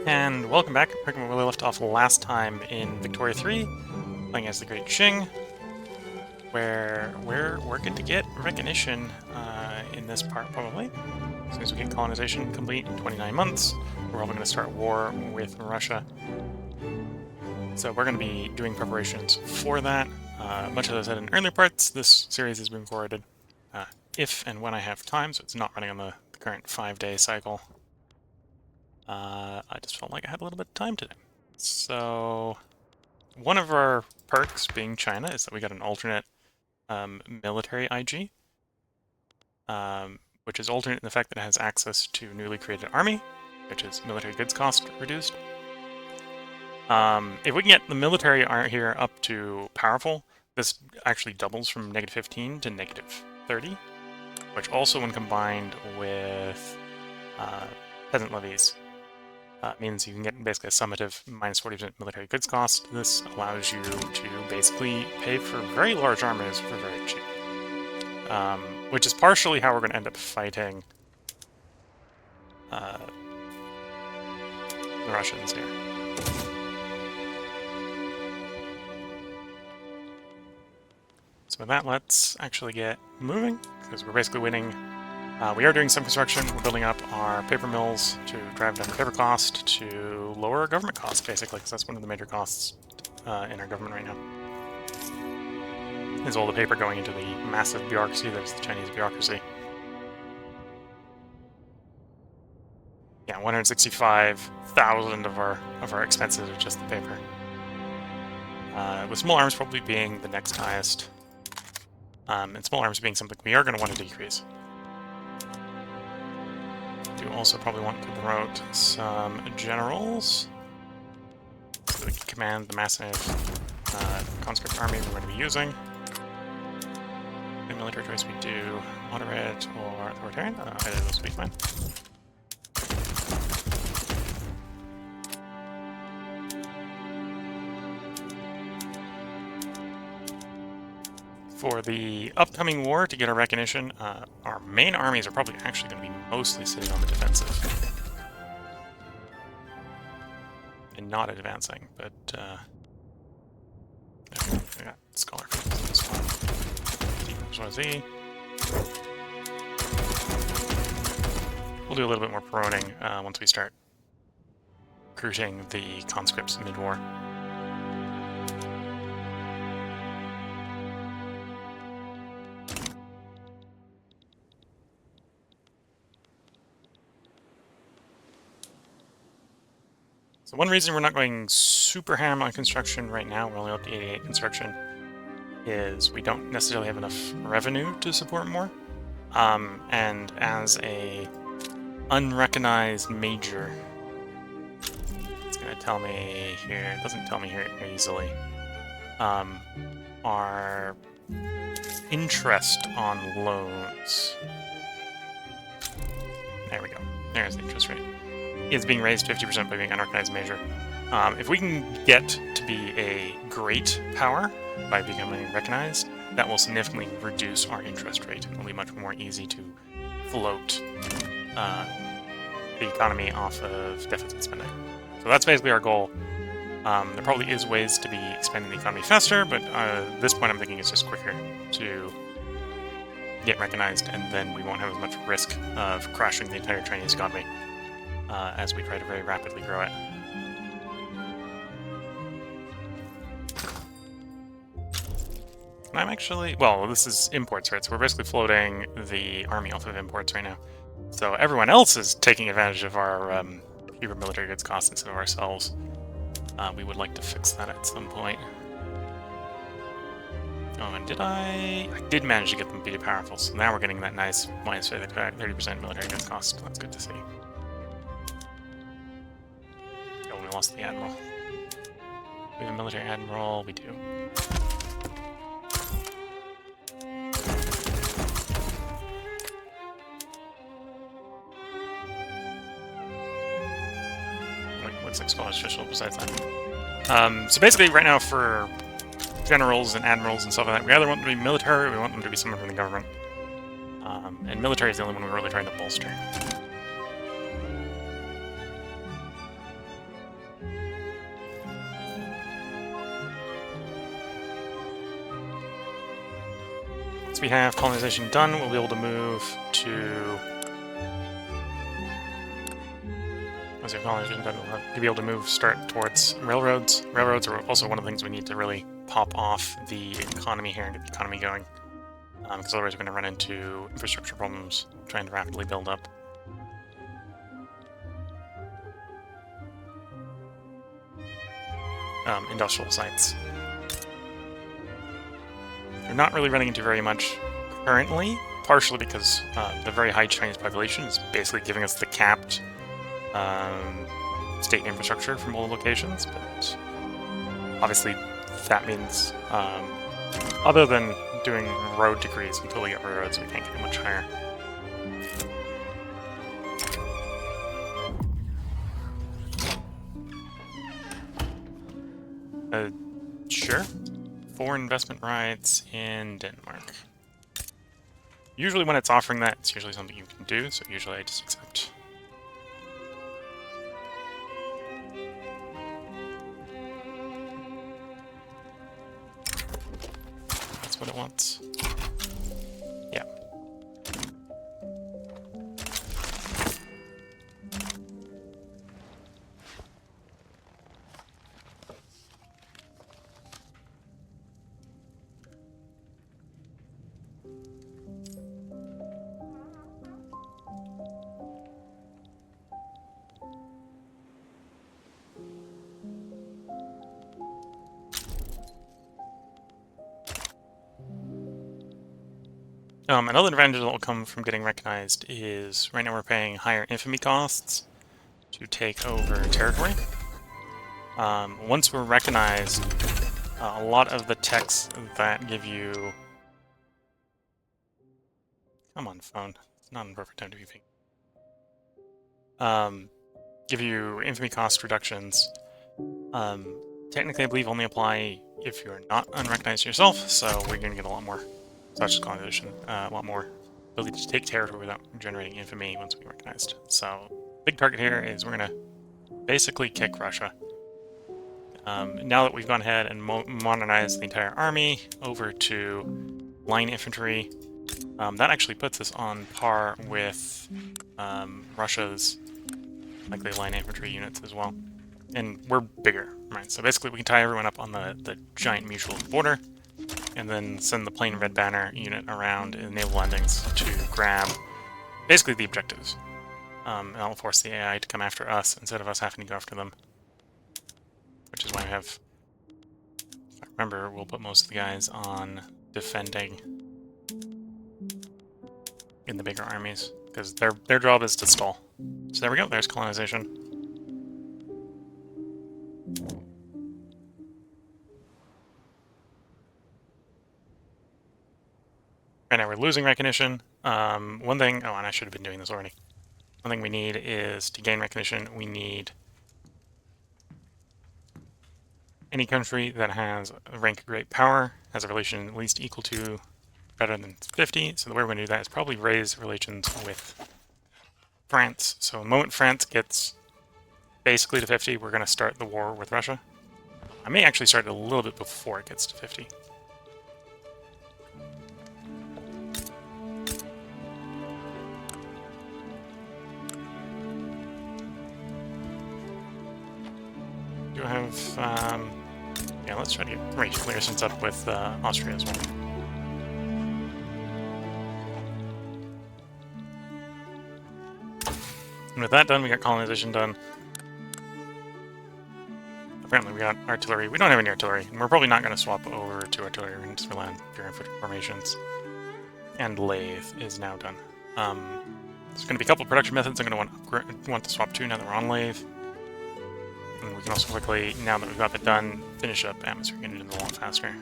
And welcome back. We're where we left off last time in Victoria 3, playing as the Great Qing, where we're working to get recognition in this part, probably. As soon as we get colonization complete in 29 months, we're probably going to start war with Russia. So we're going to be doing preparations for that. Much as I said in earlier parts, this series is being recorded if and when I have time, so it's not running on the current 5-day cycle. I just felt like I had a little bit of time today. So one of our perks, being China, is that we got an alternate military IG, which is alternate in the fact that it has access to newly created army, which is military goods cost reduced. If we can get the military here up to powerful, this actually doubles from -15 to -30, which also, when combined with peasant levies, means you can get basically a summative -40% military goods cost. This allows you to basically pay for very large armies for very cheap. Which is partially how we're going to end up fighting the Russians here. So with that, let's actually get moving, because we're basically winning. We are doing some construction. We're building up our paper mills to drive down the paper cost, to lower our government costs, basically, because that's one of the major costs in our government right now. Is all the paper going into the massive bureaucracy that is the Chinese bureaucracy. Yeah, 165,000 of our expenses are just the paper. With small arms probably being the next highest, and small arms being something we are going to want to decrease. Do also probably want to promote some generals so we can command the massive conscript army we're going to be using. In military choice, we do moderate or authoritarian. Either of those will be fine. For the upcoming war, to get our recognition, our main armies are probably actually going to be mostly sitting on the defensive and not advancing, but I got scholar for this one. Z. We'll do a little bit more proning once we start recruiting the conscripts mid-war. So one reason we're not going super ham on construction right now, we're only up to 88 construction, is we don't necessarily have enough revenue to support more. And as a unrecognized major, it's going to tell me here, it doesn't tell me here easily, our interest on loans, there we go, there's the interest rate, is being raised 50% by being unrecognized major. If we can get to be a great power by becoming recognized, that will significantly reduce our interest rate. It will be much more easy to float the economy off of deficit spending. So that's basically our goal. There probably is ways to be expanding the economy faster, but at this point I'm thinking it's just quicker to get recognized, and then we won't have as much risk of crashing the entire Chinese economy as we try to very rapidly grow it. And I'm actually, well, this is imports, right? So we're basically floating the army off of imports right now. So everyone else is taking advantage of our cheaper military goods costs instead of ourselves. We would like to fix that at some point. Oh, and I did manage to get them to be powerful, so now we're getting that nice minus 30% military goods cost. That's good to see. Oh, we lost the admiral. We have a military admiral, we do. What's like scholars official besides that? So basically right now for generals and admirals and stuff like that, we either want them to be military or we want them to be someone from the government. And military is the only one we're really trying to bolster. Once we have colonization done, we'll be able to move to... Once we have colonization done, we'll have to be able to start towards railroads. Railroads are also one of the things we need to really pop off the economy here and get the economy going. Because otherwise we're going to run into infrastructure problems trying to rapidly build up. Industrial sites. We're not really running into very much currently, partially because the very high Chinese population is basically giving us the capped state infrastructure from all locations, but obviously that means other than doing road degrees until we get roads, we can't get much higher. Sure. Foreign investment rights in Denmark. Usually when it's offering that, it's usually something you can do, so usually I just accept. That's what it wants. Yeah. Another advantage that will come from getting recognized is right now we're paying higher infamy costs to take over territory. Once we're recognized, a lot of the techs that give you... Come on, phone. It's not a perfect time to be ping. Give you infamy cost reductions. Technically, I believe only apply if you're not unrecognized yourself, so we're going to get a lot more such colonization, a lot more ability to take territory without generating infamy once we're recognized. So, big target here is we're going to basically kick Russia. Now that we've gone ahead and modernized the entire army over to line infantry, that actually puts us on par with Russia's likely line infantry units as well. And we're bigger, right? So basically we can tie everyone up on the giant mutual border, and then send the plain red banner unit around in naval landings to grab basically the objectives. And that'll force the AI to come after us instead of us having to go after them. Which is why we have... If I remember, we'll put most of the guys on defending in the bigger armies, because their job is to stall. So there we go, there's colonization. Right now we're losing recognition. One thing... Oh, and I should have been doing this already. One thing we need is, to gain recognition, we need any country that has a rank Great Power, has a relation at least equal to, better than 50. So the way we're going to do that is probably raise relations with France. So the moment France gets basically to 50, we're going to start the war with Russia. I may actually start it a little bit before it gets to 50. Do I have... yeah, let's try to get relations up with Austria as well. And with that done, we got colonization done. Apparently we got artillery. We don't have any artillery, and we're probably not going to swap over to artillery. We're going to just rely on pure infantry formations. And lathe is now done. There's going to be a couple of production methods I'm going to want to swap to now that we're on lathe. And we can also quickly, now that we've got that done, finish up atmosphere engines a lot faster.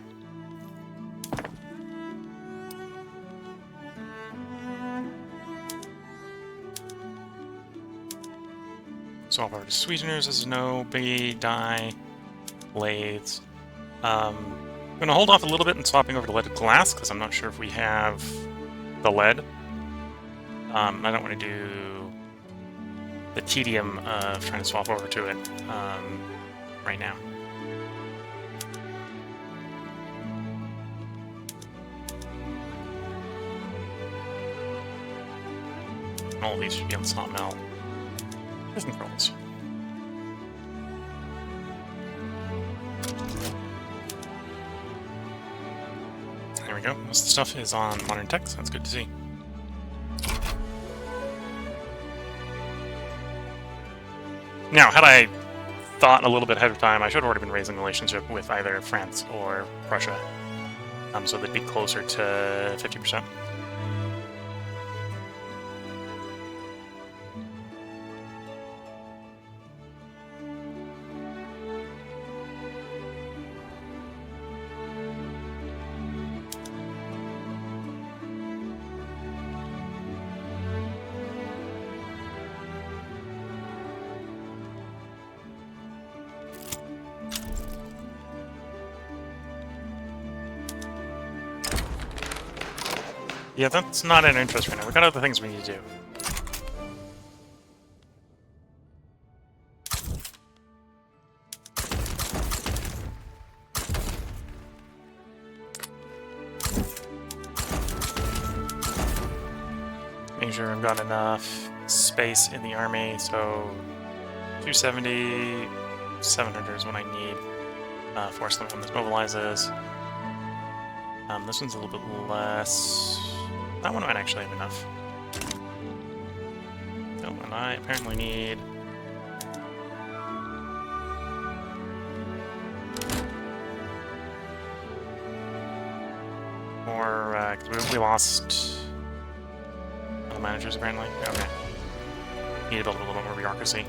Swap over to sweeteners is no biggie, dye, lathes. I'm going to hold off a little bit and swapping over to leaded glass, because I'm not sure if we have the lead. I don't want to do the tedium of trying to swap over to it right now. and all of these should be on sawmill. With controls. There we go. Most of the stuff is on modern tech, so that's good to see. Now, had I thought a little bit ahead of time, I should have already been raising relationship with either France or Prussia, so they'd be closer to 50%. Yeah, that's not an interest right now. We've got other things we need to do. Making sure I've got enough space in the army, so 270, 700 is what I need. Force them when this mobilizes. This one's a little bit less. That one might actually have enough. No, and I apparently need... more, because we lost... all the managers, apparently. Okay. Need to build a little bit more bureaucracy.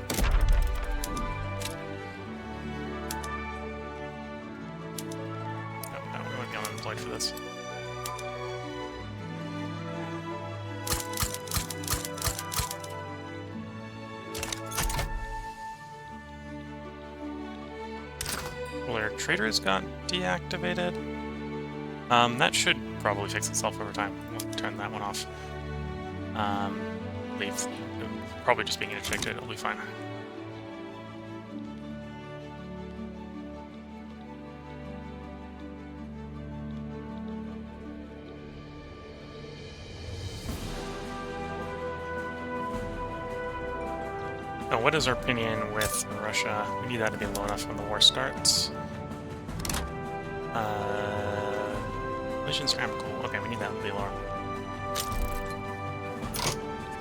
No, we might be unemployed for this. Traders got deactivated. That should probably fix itself over time. We'll turn that one off. Leave. Probably just being interdicted, it'll be fine. Now, what is our opinion with Russia? We need that to be low enough when the war starts. Relations are cool. Okay, we need that to be lower.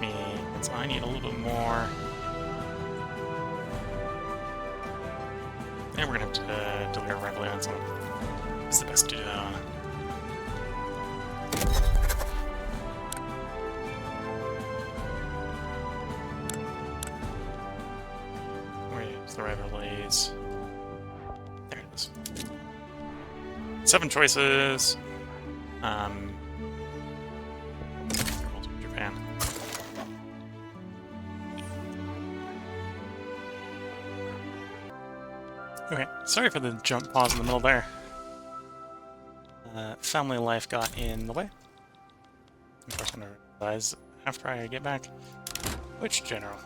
Means I need a little bit more. And we're gonna have to delay rebellion on someone. It's the best to do that on. Where's the rivalries? There it is. 7 choices. Japan. Okay, sorry for the jump pause in the middle there. Family life got in the way. Of course, I'm gonna realize after I get back. Which general?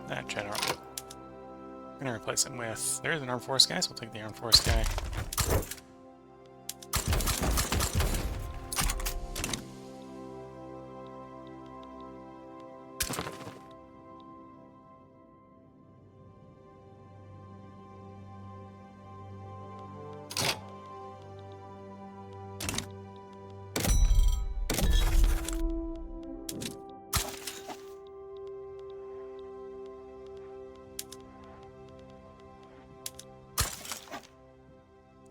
That general. We're gonna replace him with... There's an armed force guy, so we'll take the armed force guy.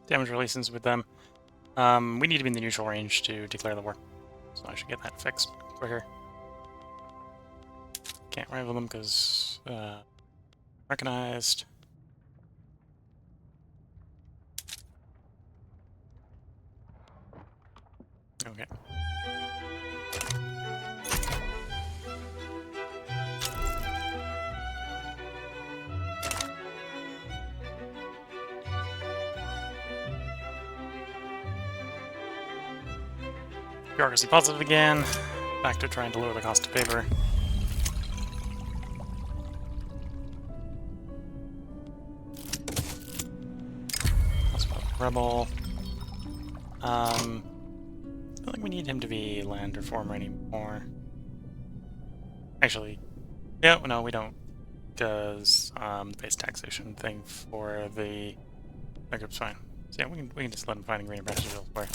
Damage relations with them. We need to be in the neutral range to declare the war. So I should get that fixed for here. Can't rival them because recognized. Okay. Bureaucracy positive again. Back to trying to lower the cost of paper. Rebel. I don't think we need him to be land reformer anymore. Actually, yeah, no, we don't, because the base taxation thing for the group's fine. So yeah, we can just let him find green branches elsewhere.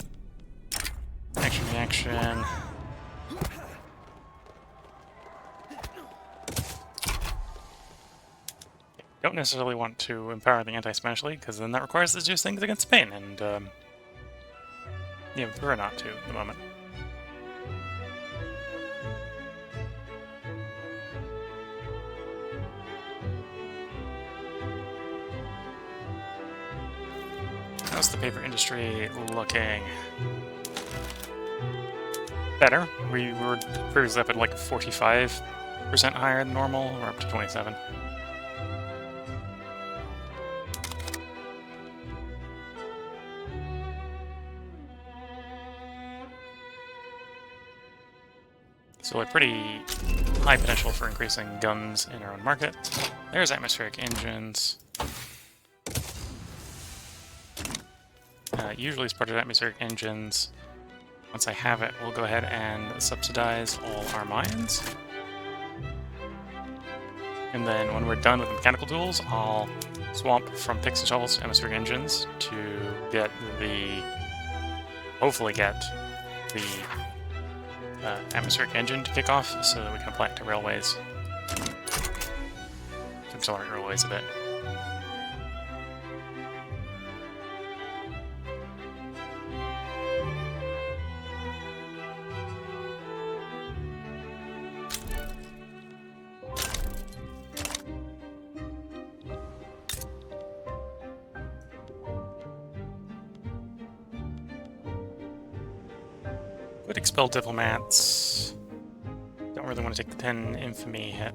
Action, reaction. Don't necessarily want to empower the anti-Spanish League, because then that requires us to do things against Spain, and yeah, we prefer not to at the moment. How's the paper industry looking? Better. We were previously up at like 45% higher than normal. We're up to 27. So a pretty high potential for increasing guns in our own market. There's atmospheric engines. Usually as part of atmospheric engines, once I have it, we'll go ahead and subsidize all our mines. And then when we're done with mechanical tools, I'll swap from picks and shovels to atmospheric engines to get the, hopefully get the atmospheric engine to kick off so that we can apply it to railways. To accelerate railways a bit. Would expel diplomats. Don't really want to take the 10 infamy hit.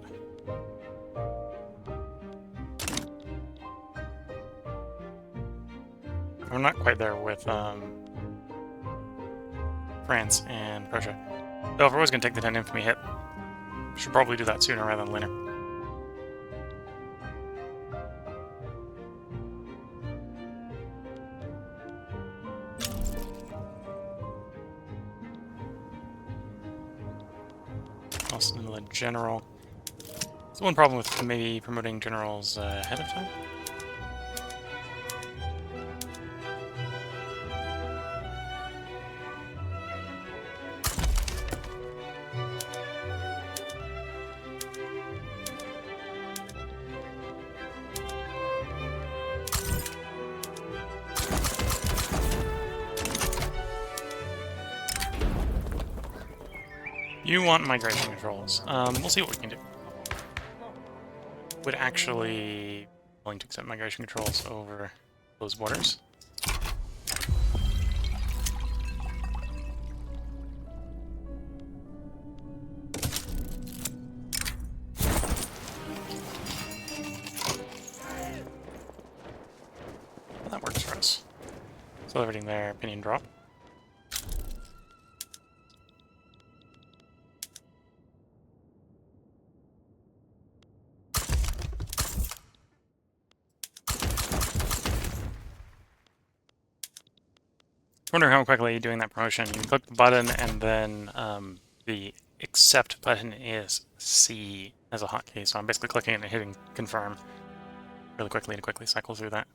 We're not quite there with France and Prussia. Though if we're always going to take the 10 infamy hit, should probably do that sooner rather than later. Also, the general. There's one problem with maybe promoting generals ahead of time. You want migration controls. We'll see what we can do. Would actually willing to accept migration controls over those borders. Well, that works for us. So everything there, opinion drop. Wondering how quickly doing that promotion. You click the button and then the accept button is C as a hotkey. So I'm basically clicking and hitting confirm really quickly to quickly cycle through that.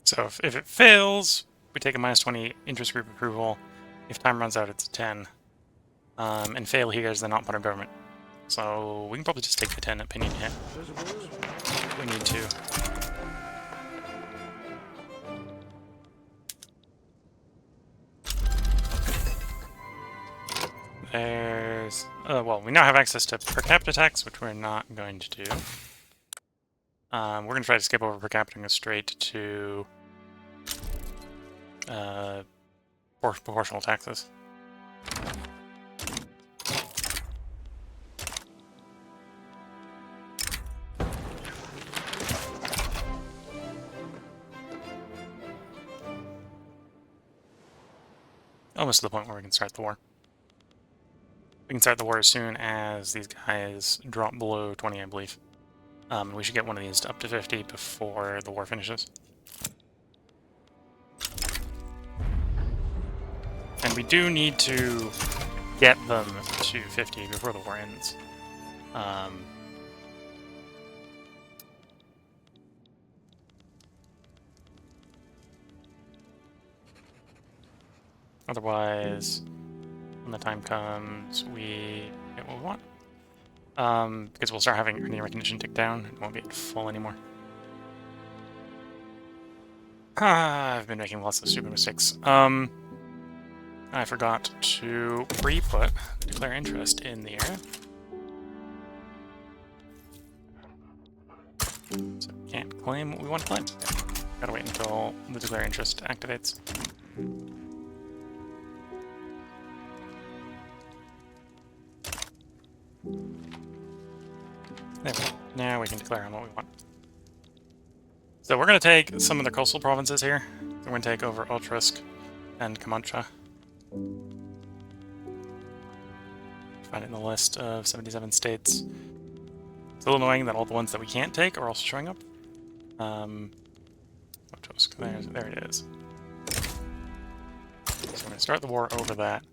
So if it fails, we take a -20 interest group approval. If time runs out, it's 10. And fail here is the not part of government. So we can probably just take the 10 opinion hit. We need to. There's... well, we now have access to per capita tax, which we're not going to do. We're going to try to skip over per capita and go straight to proportional taxes. Oh, almost to the point where we can start the war. We can start the war as soon as these guys drop below 20, I believe. We should get one of these up to 50 before the war finishes. And we do need to get them to 50 before the war ends. Otherwise, when the time comes, we get what we want. Because we'll start having earning recognition tick down. It won't be at full anymore. I've been making lots of stupid mistakes. I forgot to pre-put declare interest in the area. So we can't claim what we want to claim. Gotta wait until the declare interest activates. There we go. Now we can declare on what we want. So we're going to take some of the coastal provinces here. We're going to take over Ultrisk and Comanche. Find it in the list of 77 states. It's a little annoying that all the ones that we can't take are also showing up. There it is. So we're going to start the war over that.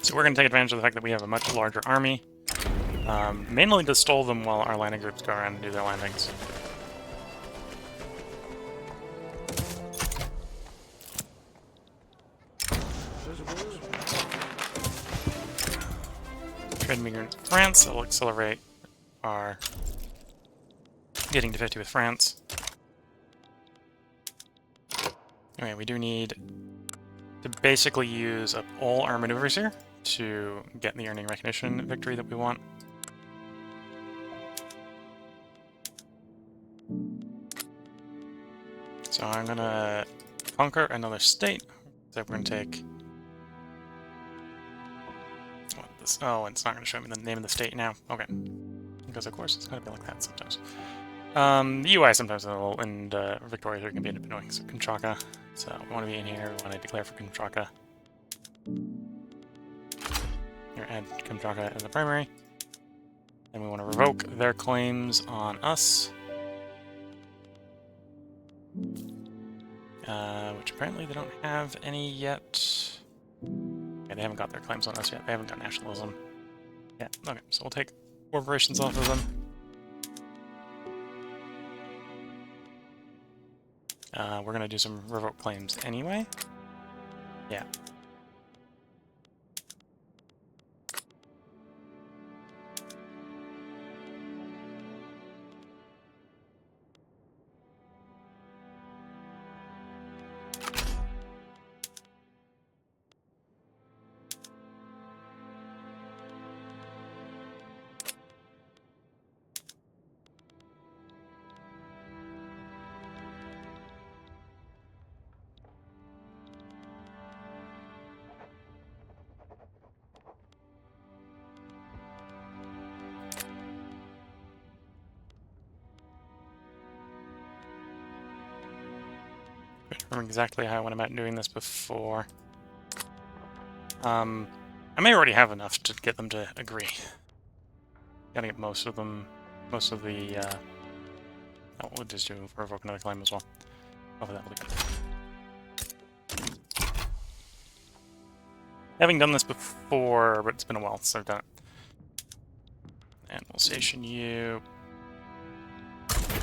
So we're going to take advantage of the fact that we have a much larger army, mainly to stall them while our landing groups go around and do their landings. Trade migrant with France, that'll accelerate our getting to 50 with France. Okay, we do need to basically use up all our maneuvers here to get the earning recognition victory that we want. So I'm gonna conquer another state. So we're gonna take... Oh, it's not gonna show me the name of the state now. Okay. Because of course it's gonna be like that sometimes. The UI sometimes and Victoria 3 can be a bit annoying. So Kamchatka. So we want to be in here, we want to declare for Kamchatka. Here, add Kamchatka as a primary. And we want to revoke their claims on us. Which apparently they don't have any yet. Yeah, they haven't got their claims on us yet. They haven't got nationalism. Yeah, okay, so we'll take corporations off of them. We're going to do some revoke claims anyway. Yeah. I remember exactly how I went about doing this before. I may already have enough to get them to agree. Gotta get most of them, most of the, oh, we'll just do revoke another claim as well. Hopefully that will be good. Having done this before, but it's been a while since I've done it. And we'll station you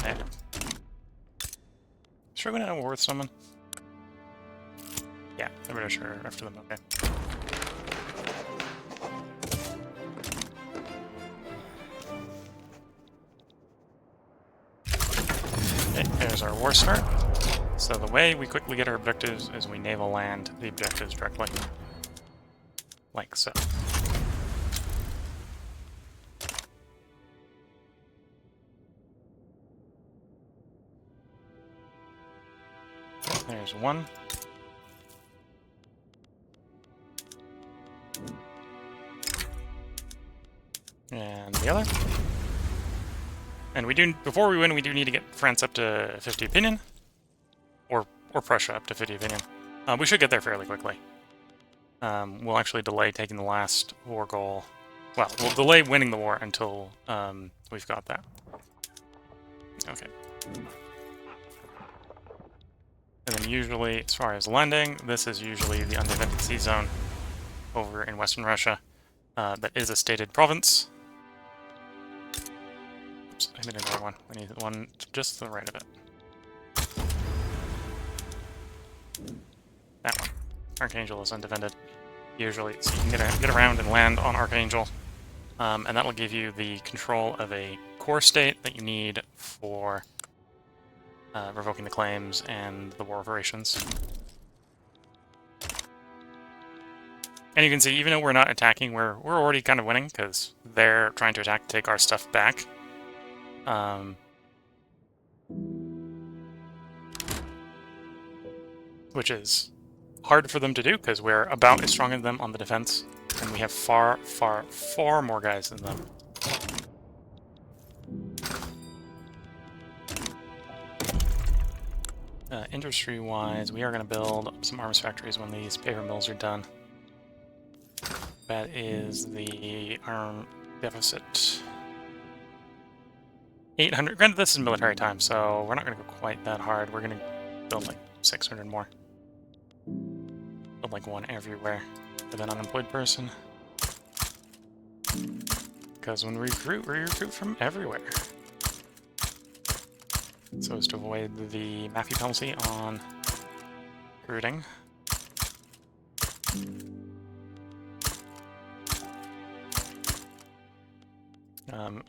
there. Sure we're gonna war with someone? Yeah, the British are after them, okay. Okay, there's our war start. So the way we quickly get our objectives is we naval land the objectives directly. Like so. There's one. And the other. And we do, before we win, we do need to get France up to 50 opinion. Or Prussia up to 50 opinion. We should get there fairly quickly. We'll actually delay taking the last war goal. Well, we'll delay winning the war until we've got that. Okay. And then usually, as far as lending, this is usually the undefended sea zone over in Western Russia. That is a stated province. Oops, I made another one. We need one just to the right of it. That one. Archangel is undefended. Usually, so you can get around and land on Archangel. And that'll give you the control of a core state that you need for revoking the claims and the war operations. And you can see, even though we're not attacking, we're already kind of winning, because they're trying to attack to take our stuff back. Which is hard for them to do, because we're about as strong as them on the defense, and we have far, far, far more guys than them. Industry-wise, we are going to build some arms factories when these paper mills are done. That is the arm deficit. 800. Granted, this is military time, so we're not going to go quite that hard. We're going to build like 600 more. Build like one everywhere with an unemployed person. Because when we recruit from everywhere. So as to avoid the Matthew penalty on recruiting.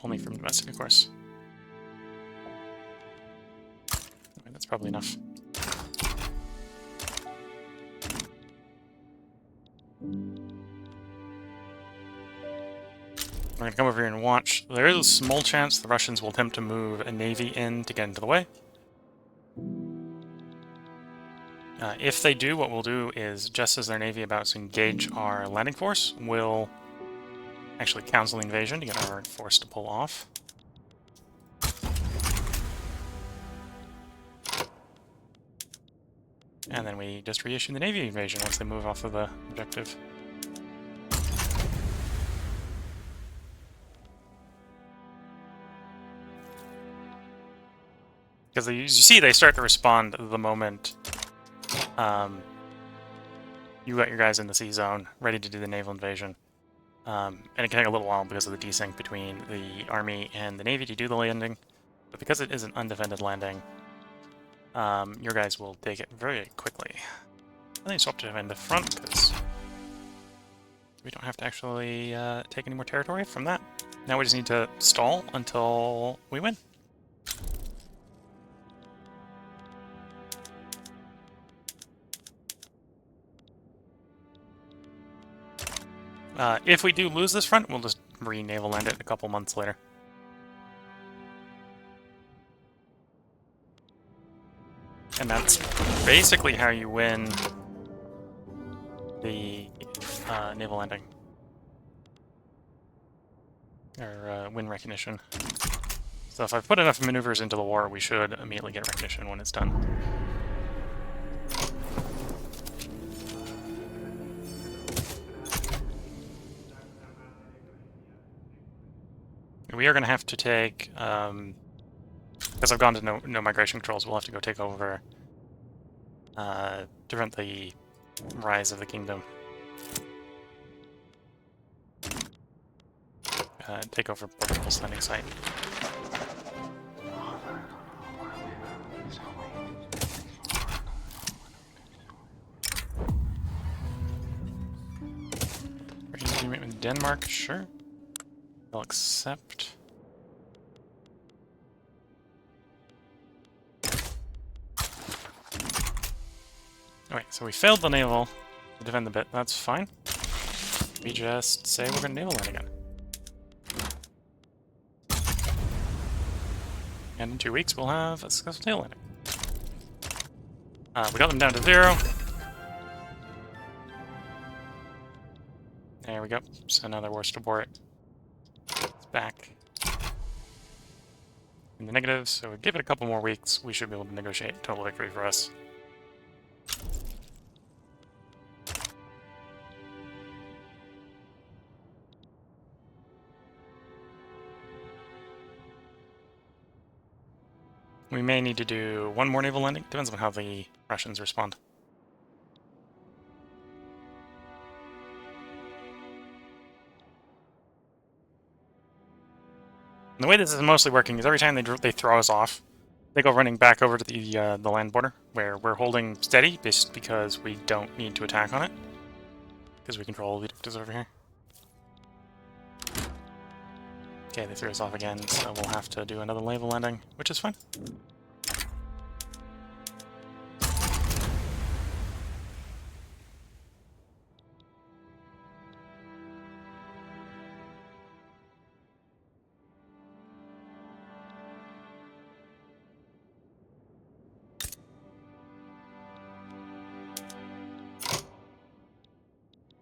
Only from domestic, of course. Okay, that's probably enough. We're going to come over here and watch. There is a small chance the Russians will attempt to move a navy in to get into the way. If they do, what we'll do is, just as their navy about to engage our landing force, we'll actually counsel the invasion to get our force to pull off. And then we just reissue the navy invasion once they move off of the objective. Because you see they start to respond the moment you got your guys in the sea zone, ready to do the naval invasion. And it can take a little while because of the desync between the army and the navy to do the landing. But because it is an undefended landing, your guys will take it very quickly. And then swap to defend the front, because we don't have to actually take any more territory from that. Now we just need to stall until we win. If we do lose this front, we'll just re-naval land it a couple months later. And that's basically how you win the naval landing. Or win recognition. So if I've put enough maneuvers into the war, we should immediately get recognition when it's done. We are going to have to take, because I've gone to no migration controls, we'll have to go take over, to prevent the rise of the kingdom. Take over Portugal's landing site. Agreement with Denmark, sure. They'll accept. Alright, so we failed the naval to defend the bit. That's fine. We just say we're going to naval land again. And in 2 weeks, we'll have a successful naval landing. We got them down to 0. There we go. So now they're worst abort. It's back in the negative, so give it a couple more weeks. We should be able to negotiate total victory for us. We may need to do one more naval landing. Depends on how the Russians respond. And the way this is mostly working is every time they throw us off, they go running back over to the land border, where we're holding steady just because we don't need to attack on it, because we control the objectives over here. Okay, they threw us off again, so we'll have to do another naval landing, which is fine.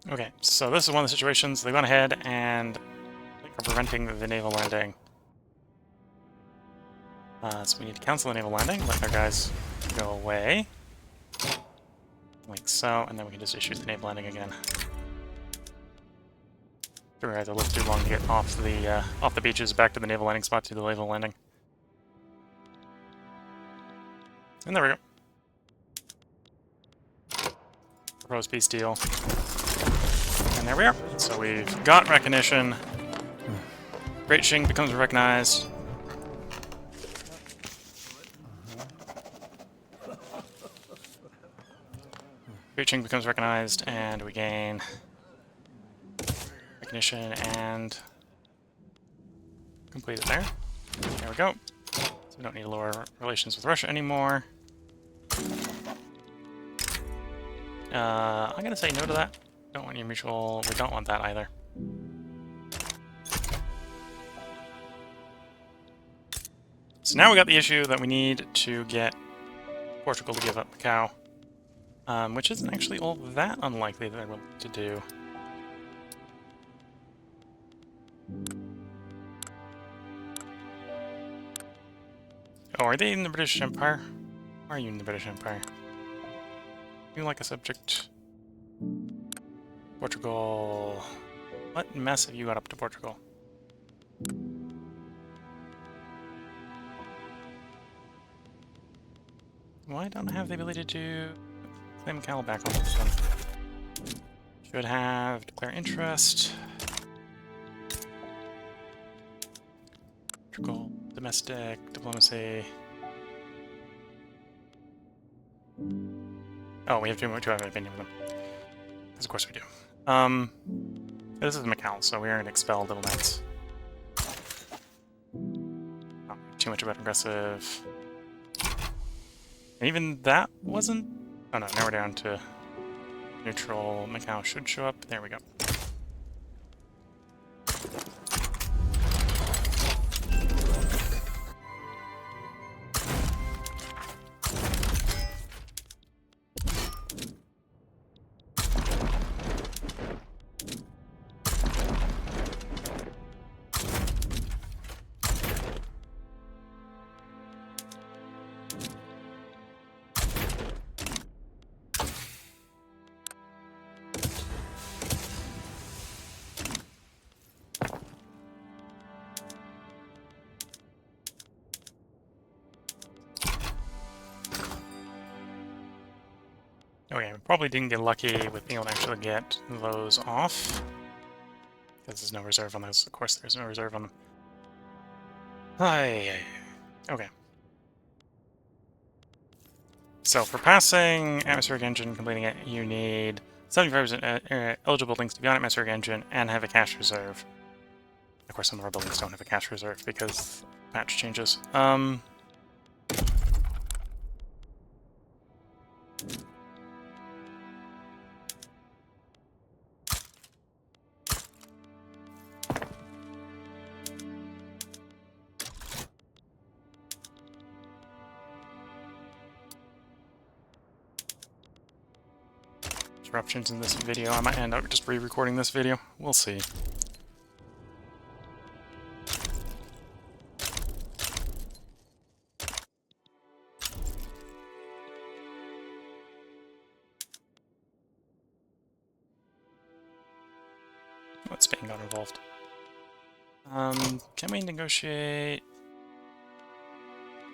Okay, so this is one of the situations. They went ahead and are preventing the naval landing. So we need to cancel the naval landing, let our guys go away. Like so, and then we can just issue the naval landing again. We had to live too long to get off the beaches back to the naval landing spot to the naval landing. And there we go. Proposed peace deal. And there we are. So we've got recognition. Great Qing becomes recognized. Great Qing becomes recognized, and we gain recognition and complete it there. There we go. So we don't need to lower relations with Russia anymore. I'm gonna say no to that. Don't want your mutual. We don't want that either. So now we got the issue that we need to get Portugal to give up Macau, which isn't actually all that unlikely that they're willing to do. Oh, are they in the British Empire? Why are you in the British Empire? You like a subject? Portugal. What mess have you got up to Portugal? Why don't I have the ability to claim Cal back on this one? Should have declare interest. Portugal, domestic, diplomacy. Oh, we have to have an opinion with them. Because of course we do. This is Macau, so we are going to expel diplomats. Not too much about aggressive. And even that wasn't... Oh no, now we're down to neutral. Macau should show up. There we go. Okay, we probably didn't get lucky with being able to actually get those off. Because there's no reserve on those. Of course there's no reserve on them. Okay. So for passing atmospheric engine, completing it, you need 75% eligible buildings to be on atmospheric engine and have a cash reserve. Of course, some of our buildings don't have a cash reserve because patch changes. interruptions in this video. I might end up just re-recording this video. We'll see. What Spain got involved? Can we negotiate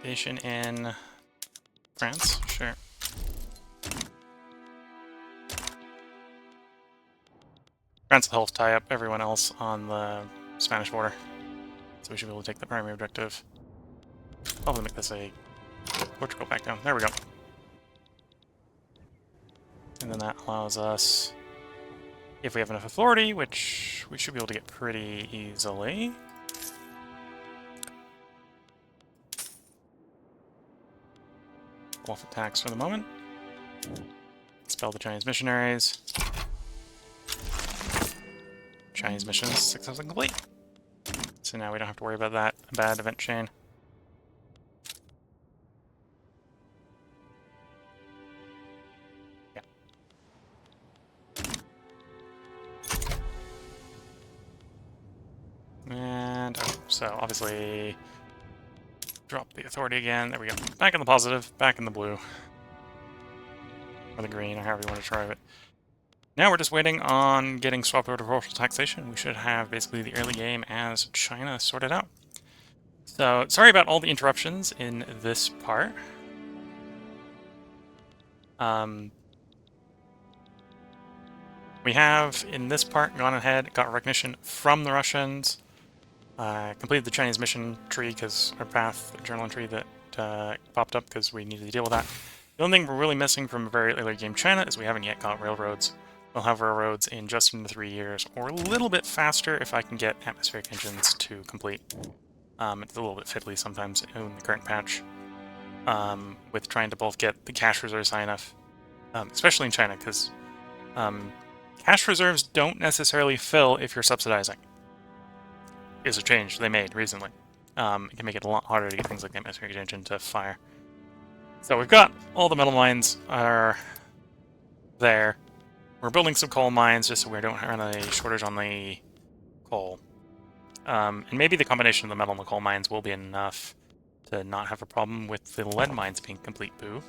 nation in France? Sure. France will help tie up everyone else on the Spanish border, so we should be able to take the primary objective. Probably make this a Portugal back down. There we go. And then that allows us, if we have enough authority, which we should be able to get pretty easily. Off attacks for the moment. Expel the Chinese missionaries. Chinese missions successfully complete. So now we don't have to worry about that bad event chain. Yeah. And so obviously drop the authority again. There we go. Back in the positive, back in the blue. Or the green, or however you want to drive it. Now we're just waiting on getting swapped over to proportional taxation. We should have basically the early game as China sorted out. So, sorry about all the interruptions in this part. We have, in this part, gone ahead, got recognition from the Russians, completed the Chinese mission tree, because our path, the journal entry that popped up because we needed to deal with that. The only thing we're really missing from a very early game China is we haven't yet got railroads. We'll have railroads in just under 3 years, or a little bit faster if I can get atmospheric engines to complete. It's a little bit fiddly sometimes in the current patch, with trying to both get the cash reserves high enough, especially in China, because cash reserves don't necessarily fill if you're subsidizing. Is a change they made recently. It can make it a lot harder to get things like the atmospheric engine to fire. So we've got all the metal mines are there. We're building some coal mines just so we don't run a shortage on the coal. And maybe the combination of the metal and the coal mines will be enough to not have a problem with the lead mines being complete boo.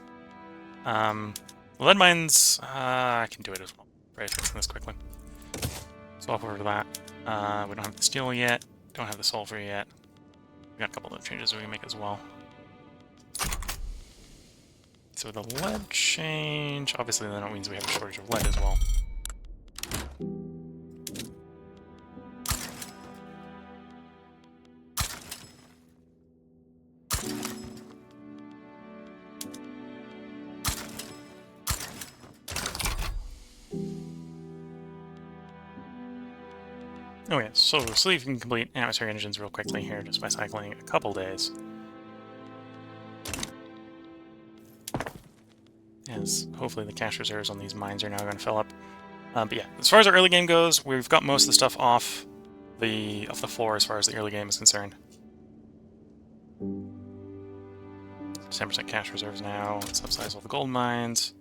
The lead mines, I can do it as well. Right, fixing this quickly. Swap over to that. We don't have the steel yet. Don't have the sulfur yet. We got a couple of changes we can make as well. So the lead change, obviously then it means we have a shortage of lead as well. Okay, so see if you can complete atmospheric engines real quickly here just by cycling a couple days. As hopefully the cash reserves on these mines are now going to fill up. But yeah, as far as our early game goes, we've got most of the stuff off the floor as far as the early game is concerned. 10% cash reserves now. Let's subsidize all the gold mines.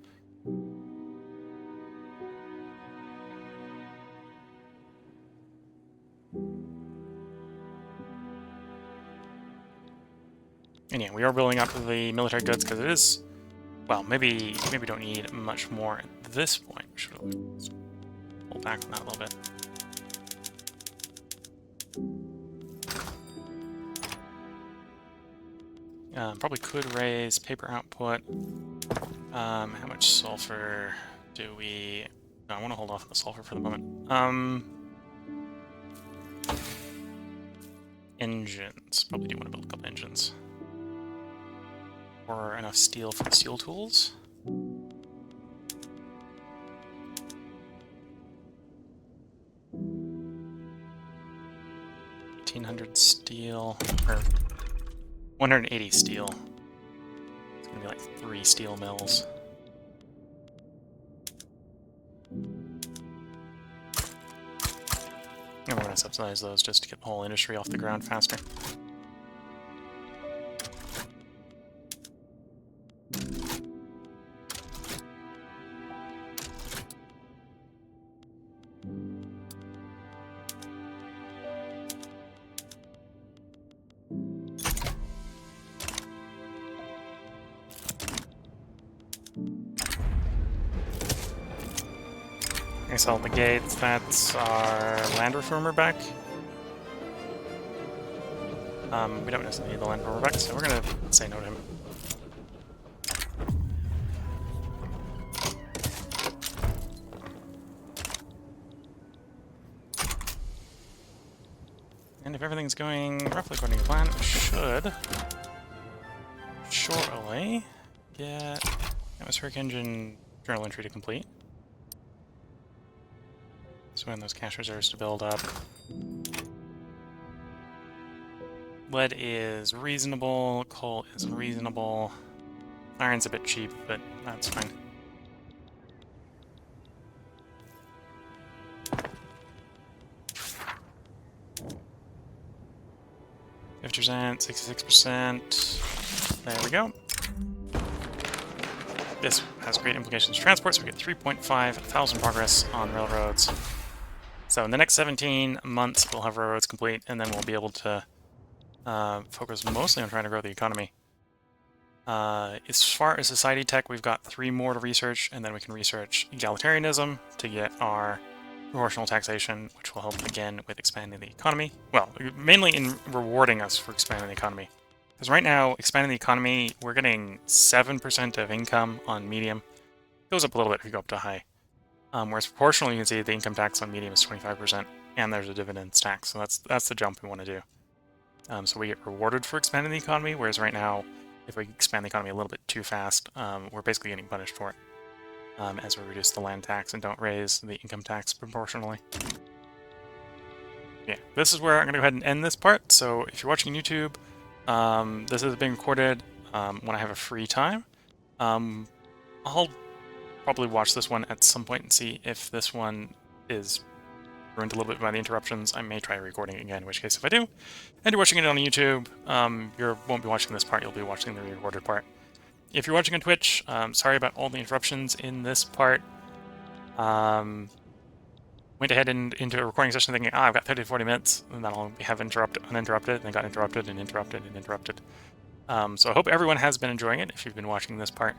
And yeah, we are building up the military goods because it is, well, maybe we don't need much more at this point. We should pull back on that a little bit. Probably could raise paper output. How much sulfur do we... No, I want to hold off on the sulfur for the moment. Engines. Probably do want to build a couple engines. Or enough steel for the steel tools. 1,800 steel, or 180 steel. It's gonna be like 3 steel mills. And we're gonna subsidize those just to get the whole industry off the ground faster. I sell the gates. That's our land reformer back. We don't necessarily need the land reformer back, so we're gonna say no to him. And if everything's going roughly according to plan, it should shortly get atmospheric engine journal entry to complete. So when those cash reserves to build up. Lead is reasonable, coal is reasonable. Iron's a bit cheap, but that's fine. %, 66%. There we go. This has great implications for transport, so we get 3.5 thousand progress on railroads. So in the next 17 months, we'll have railroads complete, and then we'll be able to focus mostly on trying to grow the economy. As far as society tech, we've got 3 more to research, and then we can research egalitarianism to get our proportional taxation, which will help again with expanding the economy. Well, mainly in rewarding us for expanding the economy. Because right now, expanding the economy, we're getting 7% of income on medium. It goes up a little bit if you go up to high. Whereas proportionally, you can see the income tax on medium is 25%, and there's a dividends tax, so that's the jump we want to do. So we get rewarded for expanding the economy, whereas right now, if we expand the economy a little bit too fast, we're basically getting punished for it, as we reduce the land tax and don't raise the income tax proportionally. Yeah, this is where I'm going to go ahead and end this part, so if you're watching YouTube, this is being recorded when I have a free time. I'll probably watch this one at some point and see if this one is ruined a little bit by the interruptions. I may try recording it again, in which case if I do, and you're watching it on YouTube, you won't be watching this part, you'll be watching the recorded part. If you're watching on Twitch, sorry about all the interruptions in this part. Went ahead and into a recording session thinking, I've got 30 to 40 minutes, and then I'll have uninterrupted, and then got interrupted and interrupted and interrupted. So I hope everyone has been enjoying it if you've been watching this part.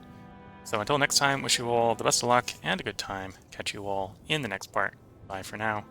So until next time, wish you all the best of luck and a good time. Catch you all in the next part. Bye for now.